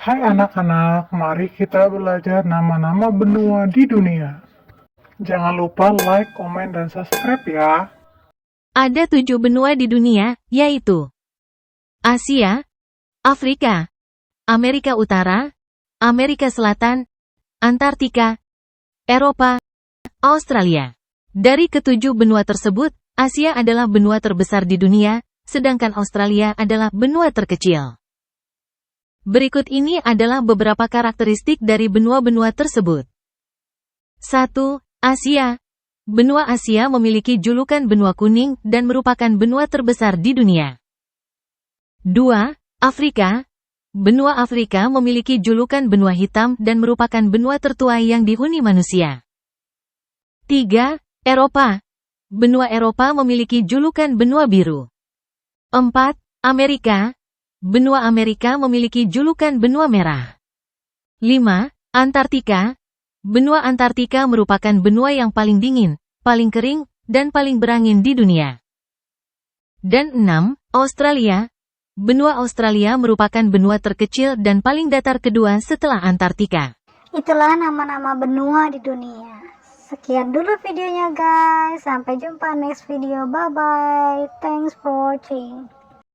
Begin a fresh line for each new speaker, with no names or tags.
Hai anak-anak, mari kita belajar nama-nama benua di dunia. Jangan lupa like, komen, dan subscribe ya.
Ada 7 benua di dunia, yaitu Asia, Afrika, Amerika Utara, Amerika Selatan, Antartika, Eropa, Australia. Dari ketujuh benua tersebut, Asia adalah benua terbesar di dunia, sedangkan Australia adalah benua terkecil. Berikut ini adalah beberapa karakteristik dari benua-benua tersebut. 1. Asia. Benua Asia memiliki julukan benua kuning dan merupakan benua terbesar di dunia. 2. Afrika. Benua Afrika memiliki julukan benua hitam dan merupakan benua tertua yang dihuni manusia. 3. Eropa. Benua Eropa memiliki julukan benua biru. 4. Amerika. Benua Amerika memiliki julukan benua merah. 5. Antartika. Benua Antartika merupakan benua yang paling dingin, paling kering, dan paling berangin di dunia. Dan 6. Australia. Benua Australia merupakan benua terkecil dan paling datar kedua setelah Antartika.
Itulah nama-nama benua di dunia. Sekian dulu videonya guys. Sampai jumpa next video. Bye bye. Thanks for watching.